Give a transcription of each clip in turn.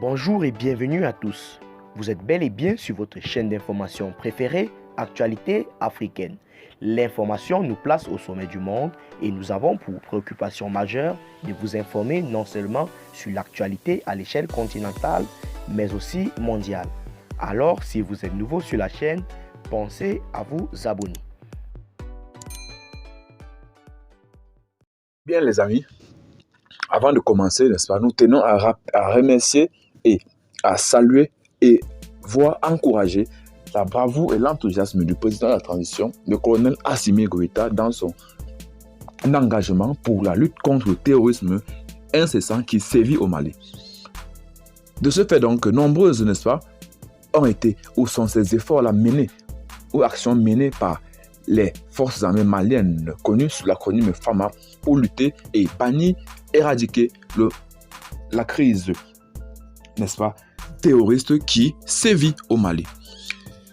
Bonjour et bienvenue à tous. Vous êtes bel et bien sur votre chaîne d'information préférée, Actualité africaine. L'information nous place au sommet du monde et nous avons pour préoccupation majeure de vous informer non seulement sur l'actualité à l'échelle continentale, mais aussi mondiale. Alors, si vous êtes nouveau sur la chaîne, pensez à vous abonner. Bien les amis, avant de commencer, n'est-ce pas, nous tenons à remercier et à saluer et voire encourager la bravoure et l'enthousiasme du président de la transition, le colonel Assimi Goïta, dans son engagement pour la lutte contre le terrorisme incessant qui sévit au Mali. De ce fait donc, nombreuses, n'est-ce pas, ont été ou sont ces efforts-là menés ou actions menées par les forces armées maliennes connues sous l'acronyme FAMA pour lutter et bannir, éradiquer la crise, n'est-ce pas, terroriste qui sévit au Mali.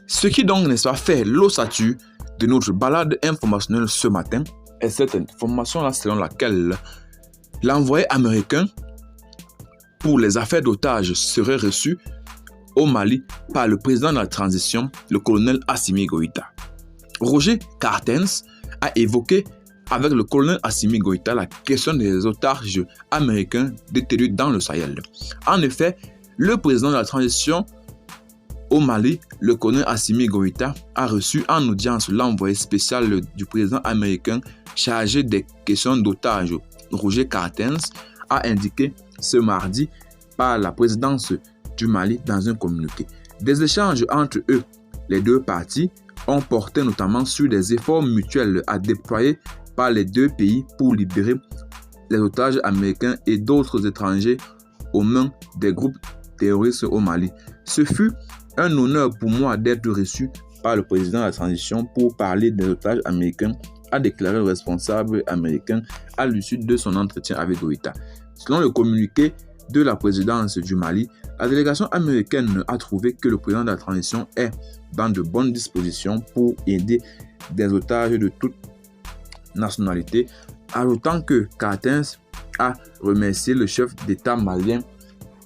Ce qui donc, n'est-ce pas, fait l'ossature de notre balade informationnelle ce matin est cette information-là selon laquelle l'envoyé américain pour les affaires d'otages serait reçu au Mali par le président de la transition, le colonel Assimi Goïta. Roger Carstens a évoqué avec le colonel Assimi Goïta la question des otages américains détenus dans le Sahel. En effet, le président de la transition au Mali, le colonel Assimi Goïta, a reçu en audience l'envoyé spécial du président américain chargé des questions d'otages. Roger Carstens a indiqué ce mardi par la présidence du Mali dans un communiqué. Des échanges entre eux, les deux parties, ont porté notamment sur des efforts mutuels à déployer par les deux pays pour libérer les otages américains et d'autres étrangers aux mains des groupes terroristes au Mali. Ce fut un honneur pour moi d'être reçu par le président de la transition pour parler des otages américains, a déclaré le responsable américain à l'issue de son entretien avec Goïta. Selon le communiqué de la présidence du Mali, la délégation américaine a trouvé que le président de la transition est dans de bonnes dispositions pour aider des otages de toute nationalité, ajoutant que Carstens a remercié le chef d'État malien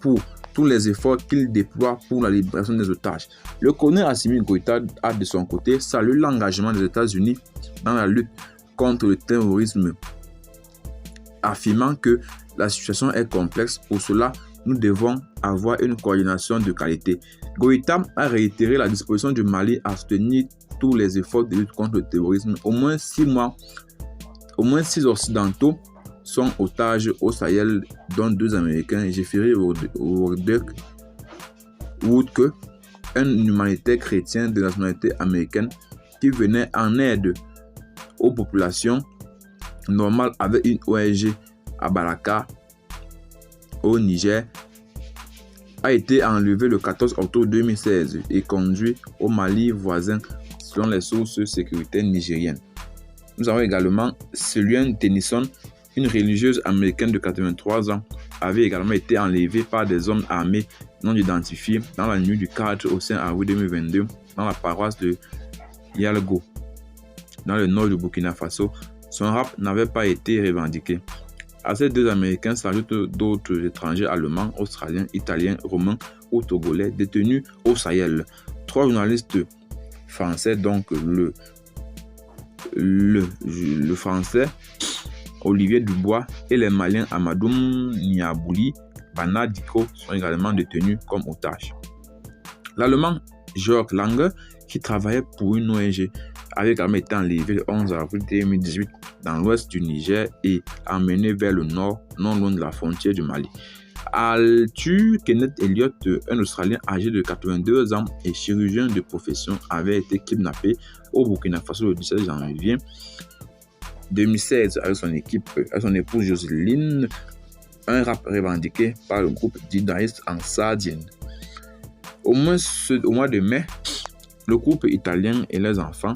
pour tous les efforts qu'il déploie pour la libération des otages. Le colonel Assimi Goïta a de son côté salué l'engagement des États-Unis dans la lutte contre le terrorisme, affirmant que la situation est complexe. Pour cela, nous devons avoir une coordination de qualité. Goïta a réitéré la disposition du Mali à soutenir tous les efforts de lutte contre le terrorisme. Au moins 6 6 occidentaux sont otages au Sahel, dont 2 Américains, Jeffrey Woodke, un humanitaire chrétien de nationalité américaine qui venait en aide aux populations normales avec une ONG à Baraka, au Niger, a été enlevé le 14 octobre 2016 et conduit au Mali voisin selon les sources sécuritaires nigériennes. Nous avons également Celine Tennyson, une religieuse américaine de 83 ans, avait également été enlevée par des hommes armés non identifiés dans la nuit du 4 au 5 avril 2022 dans la paroisse de Yalgo, dans le nord du Burkina Faso. Son rap n'avait pas été revendiqué. À ces 2 Américains s'ajoutent d'autres étrangers allemands, australiens, italiens, romains ou togolais détenus au Sahel. 3 journalistes français, donc le français Olivier Dubois et les Maliens Amadoum Niabouli, Bana Diko sont également détenus comme otages. L'Allemand Jörg Lange, qui travaillait pour une ONG, avait également été enlevé le 11 avril 2018 dans l'ouest du Niger et emmené vers le nord, non loin de la frontière du Mali. Arthur Kenneth Elliott, un Australien âgé de 82 ans et chirurgien de profession, avait été kidnappé au Burkina Faso le 17 janvier 2016 avec son épouse Jocelyne, un rap revendiqué par le groupe djihadiste Ansar Dine. Au mois de mai, le couple italien et les enfants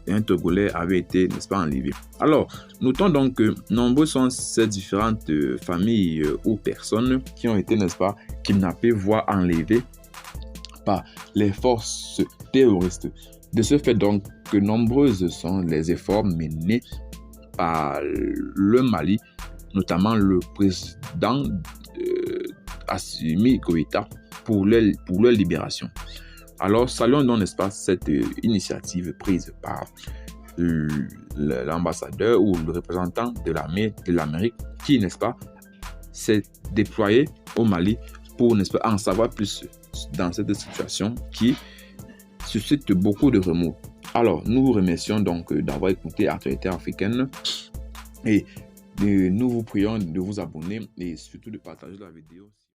et un Togolais avaient été, n'est-ce pas, enlevés. Alors, notons donc que nombreux sont ces différentes familles ou personnes qui ont été, n'est-ce pas, kidnappées, voire enlevées par les forces terroristes. De ce fait donc que nombreuses sont les efforts menés par le Mali, notamment le président Assimi Goïta pour leur libération. Alors, saluons donc, n'est-ce pas, cette initiative prise par l'ambassadeur ou le représentant de l'Amérique qui, n'est-ce pas, s'est déployé au Mali pour, n'est-ce pas, en savoir plus dans cette situation qui suscite beaucoup de remous. Alors, nous vous remercions donc d'avoir écouté Actualité africaine et nous vous prions de vous abonner et surtout de partager la vidéo.